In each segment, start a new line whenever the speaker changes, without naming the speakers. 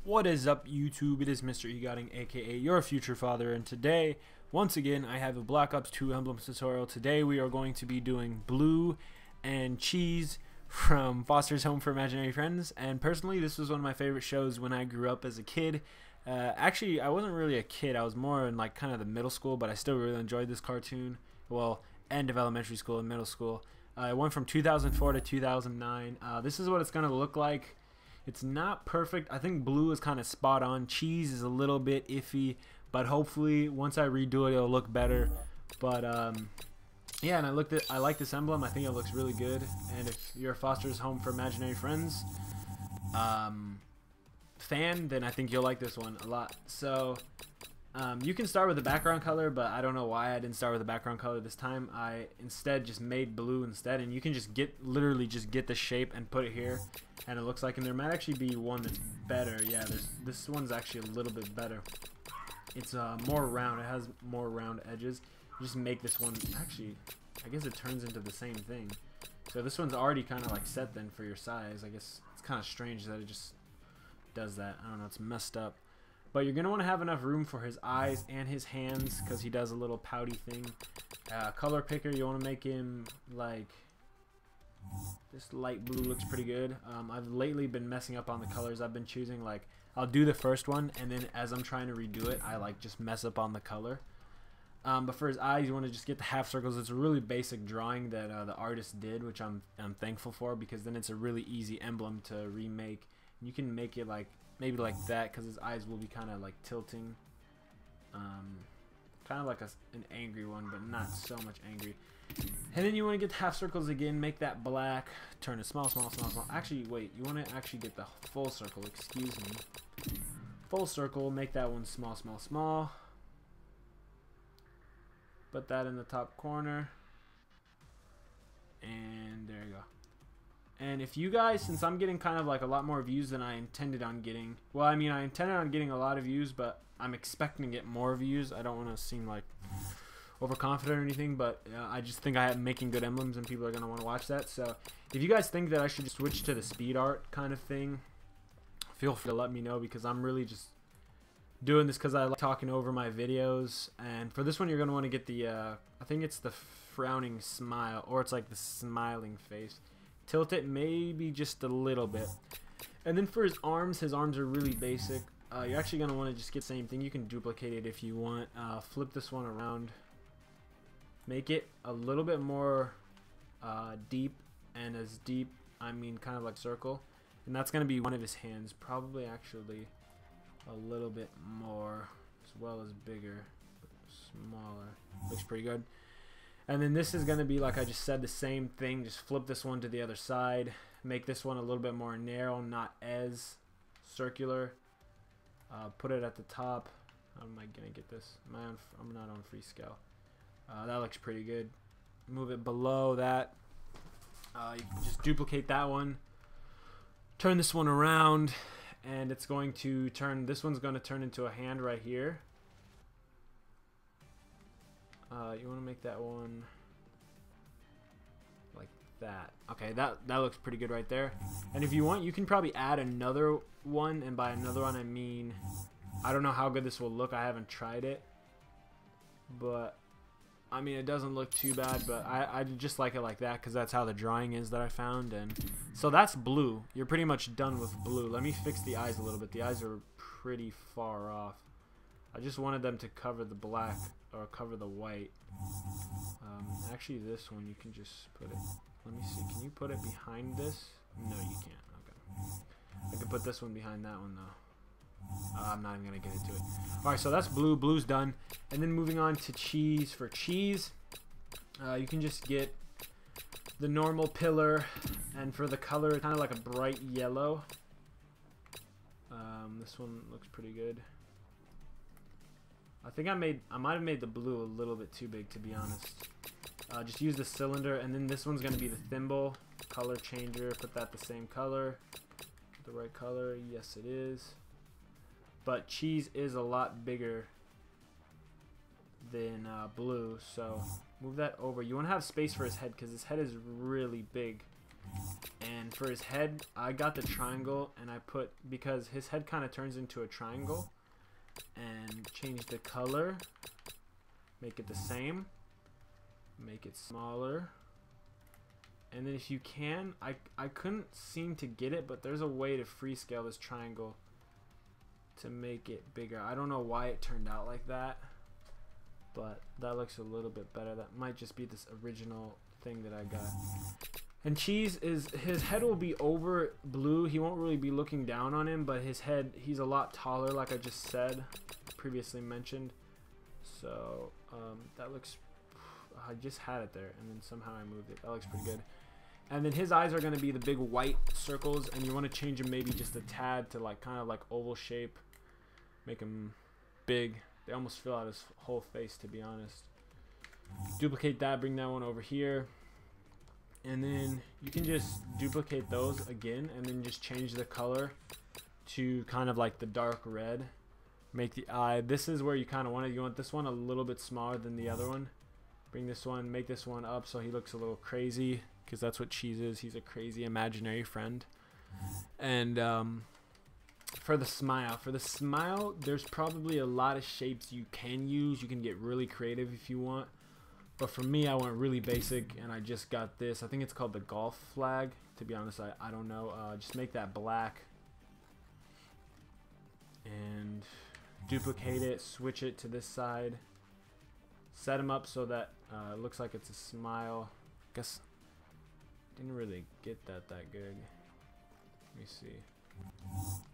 What is up, YouTube? It is Mr. Egoting, aka your future father, and today, once again, I have a Black Ops 2 Emblem tutorial. Today we are going to be doing Blue and Cheese from Foster's Home for Imaginary Friends, and personally this was one of my favorite shows when I grew up as a kid. Actually, I wasn't really a kid, I was more in like kind of the middle school, but I still really enjoyed this cartoon. Well, end of elementary school and middle school. It went from 2004 to 2009. This is what it's going to look like. It's not perfect. I think Blue is kind of spot on. Cheese is a little bit iffy, but hopefully once I redo it, it'll look better. But yeah, and I like this emblem. I think it looks really good. And if you're a Foster's Home for Imaginary Friends fan, then I think you'll like this one a lot. So you can start with the background color, but I don't know why I didn't start with the background color this time. I instead just made blue instead, and you can just literally get the shape and put it here, and it looks like, and there might actually be one that's better. Yeah, this one's actually a little bit better. It's more round. It has more round edges. You just make this one, actually, I guess it turns into the same thing. So this one's already kind of like set then for your size. I guess it's kind of strange that it just does that. I don't know, it's messed up. But you're going to want to have enough room for his eyes and his hands because he does a little pouty thing. Color picker, you want to make him like this light blue looks pretty good. I've lately been messing up on the colors I've been choosing. Like, I'll do the first one, and then as I'm trying to redo it, I like just mess up on the color. But for his eyes, you want to just get the half circles. It's a really basic drawing that the artist did, which I'm thankful for, because then it's a really easy emblem to remake. You can make it like maybe like that, because his eyes will be kind of like tilting, kind of like an angry one, but not so much angry. And then you want to get the half circles again, make that black, turn it small. Actually, wait, you want to actually get the full circle, excuse me. Full circle, make that one small. Put that in the top corner, and there you go. And if you guys, since I'm getting kind of like a lot more views than I intended on getting, well, I mean, I intended on getting a lot of views, but I'm expecting to get more views. I don't want to seem like overconfident or anything, but I just think I am making good emblems and people are going to want to watch that. So if you guys think that I should switch to the speed art kind of thing, feel free to let me know, because I'm really just doing this because I like talking over my videos. And for this one, you're going to want to get the, I think it's the frowning smile, or it's like the smiling face. Tilt it maybe just a little bit. And then for his arms are really basic. You're actually going to want to just get the same thing. You can duplicate it if you want. Flip this one around. Make it a little bit more deep, and as deep, I mean kind of like circle. And that's going to be one of his hands. Probably actually a little bit more, as well as bigger, smaller. Looks pretty good. And then this is going to be, like I just said, the same thing. Just flip this one to the other side. Make this one a little bit more narrow, not as circular. Put it at the top. How am I going to get this? I'm not on free scale. That looks pretty good. Move it below that. You can just duplicate that one. Turn this one around, and it's going to turn, this one's going to turn into a hand right here. You want to make that one like that. Okay, that looks pretty good right there. And if you want, you can probably add another one, and by another one I mean, I don't know how good this will look. I haven't tried it, but I mean, it doesn't look too bad, but I just like it like that because that's how the drawing is that I found. And so that's Blue. You're pretty much done with Blue. Let me fix the eyes a little bit. The eyes are pretty far off. I just wanted them to cover the black, or cover the white. Actually, this one you can just put it, let me see, can you put it behind this? No, you can't. Okay, I can put this one behind that one though. I'm not even gonna get into it. Alright, so that's Blue. Blue's done. And then moving on to Cheese. For Cheese, you can just get the normal pillar, and for the color, kind of like a bright yellow. This one looks pretty good. I think I might have made the blue a little bit too big, to be honest. Just use the cylinder, and then this one's going to be the thimble. Color changer, put that the same color. The right color, yes it is. But Cheese is a lot bigger than Blue, so move that over. You want to have space for his head, because his head is really big. And for his head, I got the triangle, and I put, because his head kind of turns into a triangle, and change the color, make it the same, make it smaller. And then if you can, I couldn't seem to get it, but there's a way to freescale this triangle to make it bigger. I don't know why it turned out like that, but that looks a little bit better. That might just be this original thing that I got. And Cheese is, his head will be over Blue. He won't really be looking down on him, but his head, he's a lot taller, like I just said, previously mentioned. So that looks, I just had it there, and then somehow I moved it. That looks pretty good. And then his eyes are going to be the big white circles, and you want to change them maybe just a tad to like kind of like oval shape. Make them big. They almost fill out his whole face, to be honest. Duplicate that, bring that one over here. And then you can just duplicate those again, and then just change the color to kind of like the dark red. Make the eye, this is where you kind of want it. You want this one a little bit smaller than the other one. Bring this one, make this one up so he looks a little crazy, because that's what Cheese is. He's a crazy imaginary friend. And for the smile, there's probably a lot of shapes you can use. You can get really creative if you want. But for me, I went really basic, and I just got this. I think it's called the golf flag. To be honest, I don't know. Just make that black. And duplicate it, switch it to this side. Set them up so that it looks like it's a smile. Guess didn't really get that good. Let me see.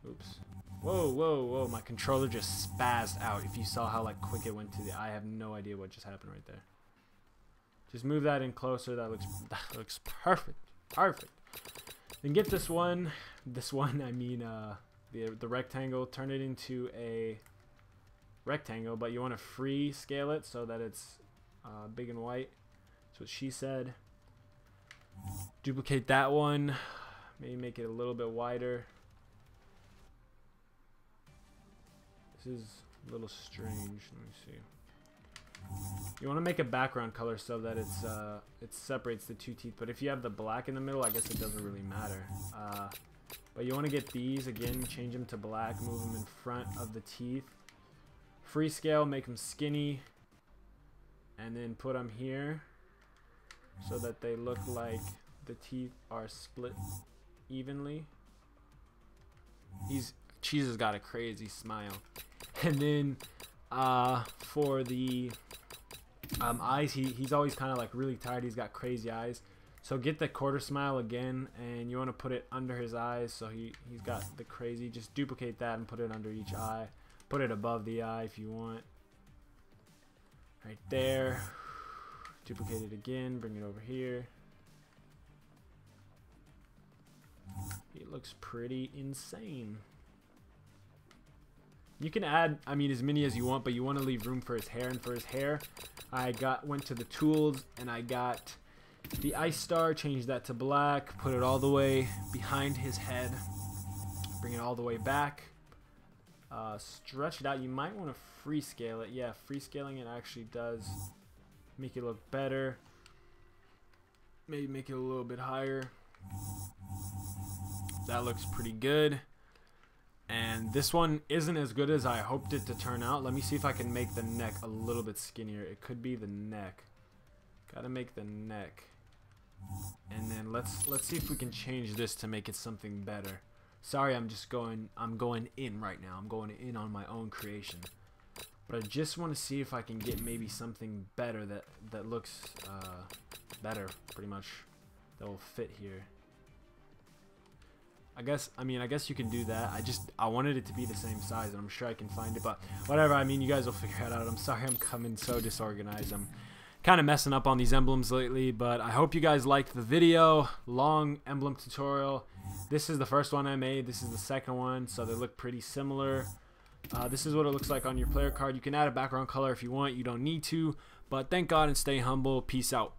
Oops. Whoa, whoa, whoa. My controller just spazzed out. If you saw how like quick it went to the, I have no idea what just happened right there. Just move that in closer. That looks perfect. Perfect. Then get this one. I mean the rectangle. Turn it into a rectangle, but you want to free scale it so that it's big and white. That's what she said. Duplicate that one. Maybe make it a little bit wider. This is a little strange. Let me see. You want to make a background color so that it's it separates the two teeth. But if you have the black in the middle, I guess it doesn't really matter. But you want to get these again, change them to black, move them in front of the teeth. Freescale, make them skinny, and then put them here so that they look like the teeth are split evenly. Cheese has got a crazy smile. And then for the eyes, he's always kind of like really tired. He's got crazy eyes. So get the quarter smile again, and you want to put it under his eyes so he's got the crazy. Just duplicate that and put it under each eye. Put it above the eye if you want. Right there. Duplicate it again, bring it over here. It looks pretty insane. You can add, I mean, as many as you want, but you want to leave room for his hair. And for his hair, I went to the tools, and I got the ice star, changed that to black, put it all the way behind his head, bring it all the way back, stretch it out. You might want to freescale it. Yeah, freescaling it actually does make it look better. Maybe make it a little bit higher. That looks pretty good. And this one isn't as good as I hoped it to turn out. Let me see if I can make the neck a little bit skinnier. It could be the neck. Gotta make the neck. And then let's see if we can change this to make it something better. Sorry, I'm going in right now. I'm going in on my own creation. But I just want to see if I can get maybe something better that looks better, pretty much, that will fit here. I guess you can do that. I wanted it to be the same size, and I'm sure I can find it, but whatever. I mean, you guys will figure it out. I'm sorry I'm coming so disorganized. I'm kind of messing up on these emblems lately, but I hope you guys liked the video. Long emblem tutorial. This is the first one I made. This is the second one, so they look pretty similar. This is what it looks like on your player card. You can add a background color if you want. You don't need to, but thank God and stay humble. Peace out.